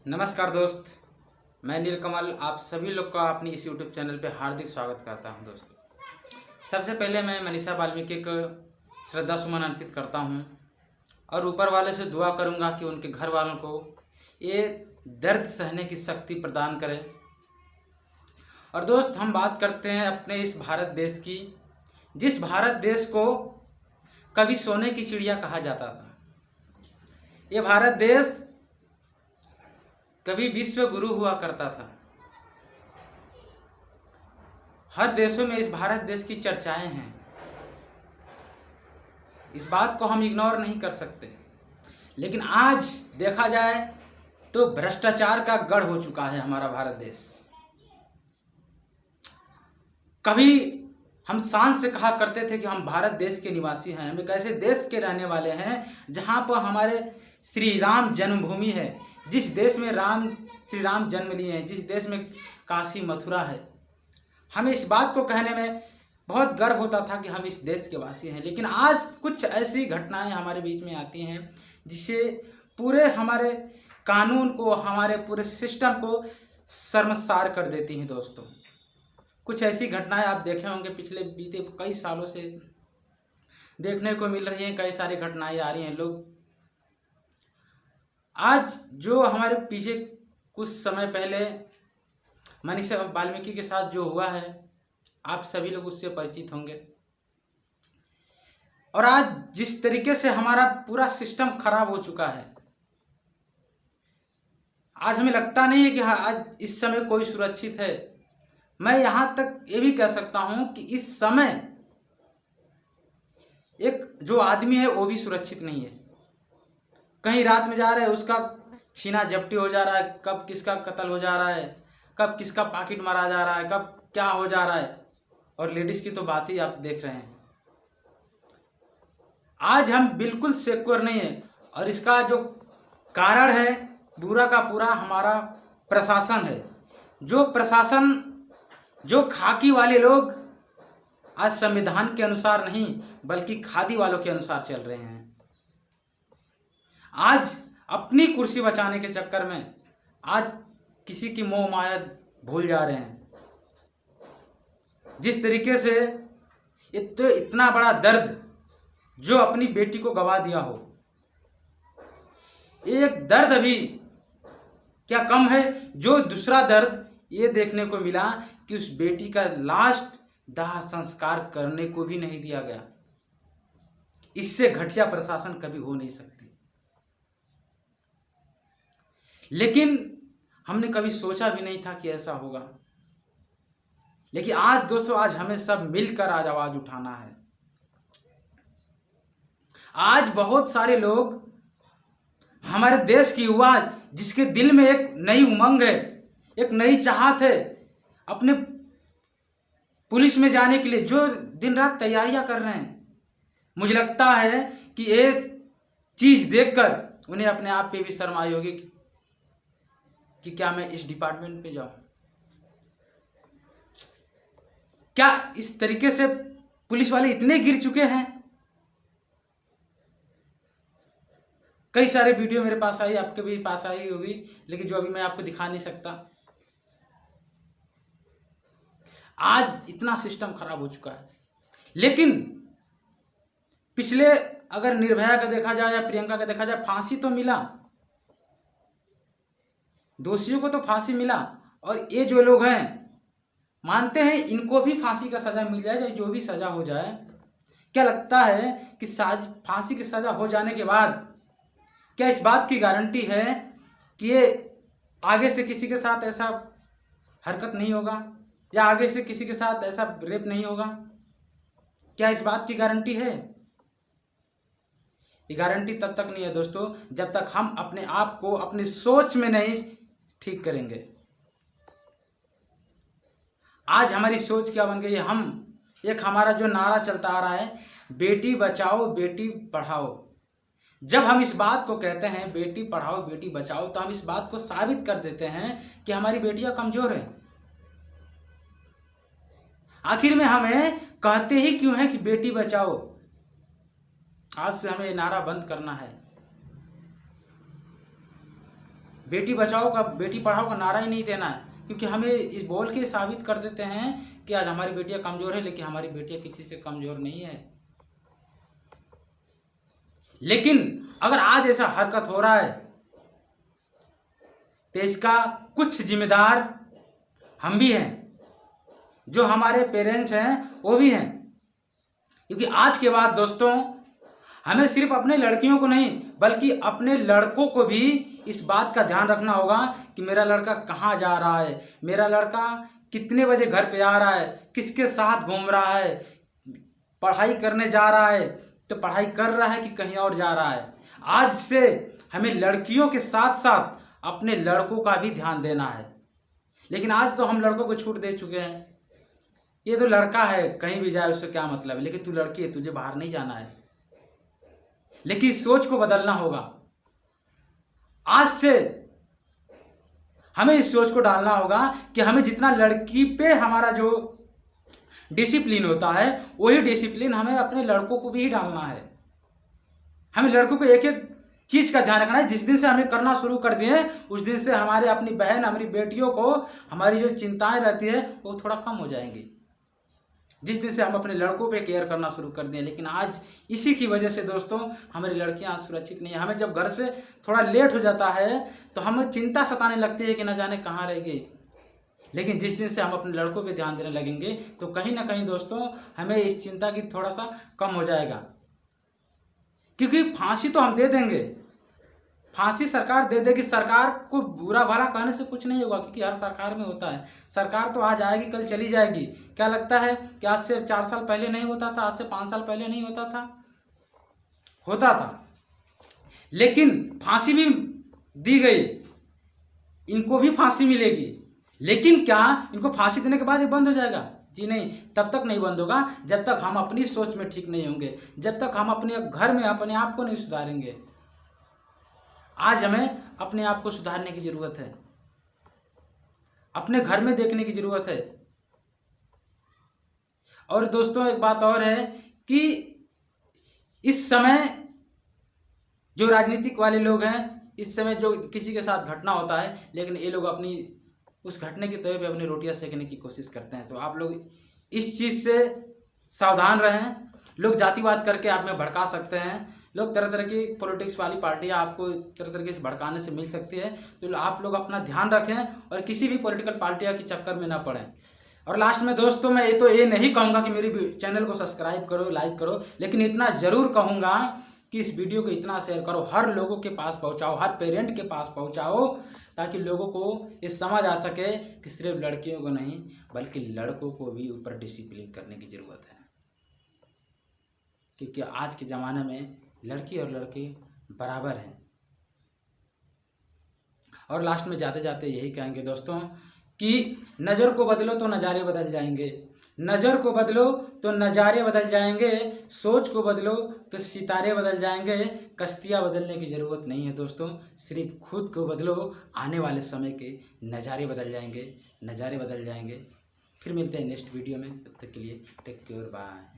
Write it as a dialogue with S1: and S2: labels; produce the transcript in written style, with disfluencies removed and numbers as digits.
S1: नमस्कार दोस्त, मैं नीलकमल आप सभी लोग का अपनी इस यूट्यूब चैनल पे हार्दिक स्वागत करता हूं। दोस्तों, सबसे पहले मैं मनीषा वाल्मीकि को श्रद्धा सुमन अर्पित करता हूं और ऊपर वाले से दुआ करूंगा कि उनके घर वालों को ये दर्द सहने की शक्ति प्रदान करे। और दोस्त, हम बात करते हैं अपने इस भारत देश की, जिस भारत देश को कभी सोने की चिड़िया कहा जाता था। ये भारत देश कभी विश्व गुरु हुआ करता था। हर देशों में इस भारत देश की चर्चाएं हैं, इस बात को हम इग्नोर नहीं कर सकते। लेकिन आज देखा जाए तो भ्रष्टाचार का गढ़ हो चुका है हमारा भारत देश। कभी हम शान से कहा करते थे कि हम भारत देश के निवासी हैं, हम एक ऐसे देश के रहने वाले हैं जहां पर हमारे श्री राम जन्मभूमि है, जिस देश में श्री राम जन्म लिए हैं, जिस देश में काशी मथुरा है। हमें इस बात को कहने में बहुत गर्व होता था कि हम इस देश के वासी हैं। लेकिन आज कुछ ऐसी घटनाएं हमारे बीच में आती हैं जिससे पूरे हमारे कानून को, हमारे पूरे सिस्टम को शर्मसार कर देती हैं। दोस्तों, कुछ ऐसी घटनाएं आप देखे होंगे, पिछले बीते कई सालों से देखने को मिल रही हैं। कई सारी घटनाएं आ रही हैं। लोग आज जो हमारे पीछे कुछ समय पहले मनीषा वाल्मीकि के साथ जो हुआ है, आप सभी लोग उससे परिचित होंगे। और आज जिस तरीके से हमारा पूरा सिस्टम खराब हो चुका है, आज हमें लगता नहीं है कि आज इस समय कोई सुरक्षित है। मैं यहां तक ये भी कह सकता हूं कि इस समय एक जो आदमी है वो भी सुरक्षित नहीं है। कहीं रात में जा रहा है, उसका छीना झपटी हो जा रहा है, कब किसका कत्ल हो जा रहा है, कब किसका पॉकेट मारा जा रहा है, कब क्या हो जा रहा है। और लेडीज की तो बात ही आप देख रहे हैं। आज हम बिल्कुल सिक्योर नहीं है और इसका जो कारण है पूरा का पूरा हमारा प्रशासन है। जो प्रशासन, जो खाकी वाले लोग आज संविधान के अनुसार नहीं बल्कि खादी वालों के अनुसार चल रहे हैं। आज अपनी कुर्सी बचाने के चक्कर में आज किसी की मोह माया भूल जा रहे हैं। जिस तरीके से इतना बड़ा दर्द जो अपनी बेटी को गवा दिया हो, एक दर्द अभी क्या कम है जो दूसरा दर्द ये देखने को मिला कि उस बेटी का लास्ट दाह संस्कार करने को भी नहीं दिया गया। इससे घटिया प्रशासन कभी हो नहीं सकती। लेकिन हमने कभी सोचा भी नहीं था कि ऐसा होगा। लेकिन आज दोस्तों, आज हमें सब मिलकर आज आवाज उठाना है। आज बहुत सारे लोग, हमारे देश की युवा जिसके दिल में एक नई उमंग है, एक नई चाहत है, अपने पुलिस में जाने के लिए जो दिन रात तैयारियां कर रहे हैं, मुझे लगता है कि ये चीज देखकर उन्हें अपने आप पे भी शर्म आई होगी कि क्या मैं इस डिपार्टमेंट पे जाऊं। क्या इस तरीके से पुलिस वाले इतने गिर चुके हैं। कई सारे वीडियो मेरे पास आई, आपके भी पास आई होगी, लेकिन जो अभी मैं आपको दिखा नहीं सकता। आज इतना सिस्टम खराब हो चुका है। लेकिन पिछले अगर निर्भया का देखा जाए या प्रियंका का देखा जाए, फांसी तो मिला, दोषियों को तो फांसी मिला। और ये जो लोग हैं मानते हैं इनको भी फांसी का सजा मिल जाए, चाहे जो भी सजा हो जाए। क्या लगता है कि फांसी की सजा हो जाने के बाद क्या इस बात की गारंटी है कि ये आगे से किसी के साथ ऐसा हरकत नहीं होगा या आगे से किसी के साथ ऐसा रेप नहीं होगा? क्या इस बात की गारंटी है? ये गारंटी तब तक नहीं है दोस्तों जब तक हम अपने आप को अपनी सोच में नहीं ठीक करेंगे। आज हमारी सोच क्या बन गई है? एक हमारा जो नारा चलता आ रहा है, बेटी बचाओ बेटी पढ़ाओ। जब हम इस बात को कहते हैं बेटी पढ़ाओ बेटी बचाओ, तो हम इस बात को साबित कर देते हैं कि हमारी बेटियां कमजोर हैं। आखिर में हमें कहते ही क्यों हैं कि बेटी बचाओ? आज से हमें नारा बंद करना है। बेटी बचाओ का, बेटी पढ़ाओ का नारा ही नहीं देना है, क्योंकि हमें इस बोल के साबित कर देते हैं कि आज हमारी बेटियां कमज़ोर है, लेकिन हमारी बेटियां किसी से कमज़ोर नहीं है। लेकिन अगर आज ऐसा हरकत हो रहा है तो इसका कुछ जिम्मेदार हम भी हैं, जो हमारे पेरेंट्स हैं वो भी हैं। क्योंकि आज के बाद दोस्तों हमें सिर्फ अपने लड़कियों को नहीं बल्कि अपने लड़कों को भी इस बात का ध्यान रखना होगा कि मेरा लड़का कहाँ जा रहा है, मेरा लड़का कितने बजे घर पे आ रहा है, किसके साथ घूम रहा है, पढ़ाई करने जा रहा है तो पढ़ाई कर रहा है कि कहीं और जा रहा है। आज से हमें लड़कियों के साथ साथ अपने लड़कों का भी ध्यान देना है। लेकिन आज तो हम लड़कों को छूट दे चुके हैं, ये तो लड़का है कहीं भी जाए उससे क्या मतलब है, लेकिन तू लड़की है, तुझे बाहर नहीं जाना है। लेकिन इस सोच को बदलना होगा। आज से हमें इस सोच को डालना होगा कि हमें जितना लड़की पे हमारा जो डिसिप्लिन होता है वही डिसिप्लिन हमें अपने लड़कों को भी डालना है। हमें लड़कों को एक एक चीज का ध्यान रखना है। जिस दिन से हमें करना शुरू कर दिए उस दिन से हमारे अपनी बहन, हमारी बेटियों को हमारी जो चिंताएं रहती है वो थोड़ा कम हो जाएंगी, जिस दिन से हम अपने लड़कों पे केयर करना शुरू कर दें। लेकिन आज इसी की वजह से दोस्तों हमारी लड़कियां सुरक्षित नहीं है। हमें जब घर से थोड़ा लेट हो जाता है तो हमें चिंता सताने लगती है कि न जाने कहाँ रह गई। लेकिन जिस दिन से हम अपने लड़कों पे ध्यान देने लगेंगे तो कहीं ना कहीं दोस्तों हमें इस चिंता की थोड़ा सा कम हो जाएगा। क्योंकि फांसी तो हम दे देंगे, फांसी सरकार दे देगी। सरकार को बुरा भला कहने से कुछ नहीं होगा, क्योंकि हर सरकार में होता है। सरकार तो आज आएगी कल चली जाएगी। क्या लगता है कि आज से 4 साल पहले नहीं होता था, आज से 5 साल पहले नहीं होता था? होता था। लेकिन फांसी भी दी गई, इनको भी फांसी मिलेगी। लेकिन क्या इनको फांसी देने के बाद ये बंद हो जाएगा? जी नहीं, तब तक नहीं बंद होगा जब तक हम अपनी सोच में ठीक नहीं होंगे, जब तक हम अपने घर में अपने आप को नहीं सुधारेंगे। आज हमें अपने आप को सुधारने की जरूरत है, अपने घर में देखने की जरूरत है। और दोस्तों एक बात और है कि इस समय जो राजनीतिक वाले लोग हैं, इस समय जो किसी के साथ घटना होता है लेकिन ये लोग अपनी उस घटने की तवे पे अपनी रोटियां सेकने की कोशिश करते हैं। तो आप लोग इस चीज़ से सावधान रहें। लोग जातिवाद करके आप में भड़का सकते हैं, लोग तरह तरह की पॉलिटिक्स वाली पार्टियां आपको तरह तरह से भड़काने से मिल सकती है। तो आप लोग अपना ध्यान रखें और किसी भी पॉलिटिकल पार्टियां के चक्कर में ना पड़ें। और लास्ट में दोस्तों मैं ये नहीं कहूँगा कि मेरी चैनल को सब्सक्राइब करो, लाइक करो, लेकिन इतना ज़रूर कहूँगा कि इस वीडियो को इतना शेयर करो, हर लोगों के पास पहुँचाओ, हर पेरेंट के पास पहुँचाओ, ताकि लोगों को ये समझ आ सके कि सिर्फ लड़कियों को नहीं बल्कि लड़कों को भी ऊपर डिसिप्लिन करने की ज़रूरत है। क्योंकि आज के ज़माने में लड़की और लड़के बराबर हैं। और लास्ट में जाते जाते यही कहेंगे दोस्तों कि नज़र को बदलो तो नज़ारे बदल जाएंगे, नज़र को बदलो तो नज़ारे बदल जाएंगे, सोच को बदलो तो सितारे बदल जाएंगे। कश्तियाँ बदलने की ज़रूरत नहीं है दोस्तों, सिर्फ खुद को बदलो, आने वाले समय के नज़ारे बदल जाएंगे, नज़ारे बदल जाएंगे। फिर मिलते हैं नेक्स्ट वीडियो में, तब तक के लिए टेक केयर, बाय।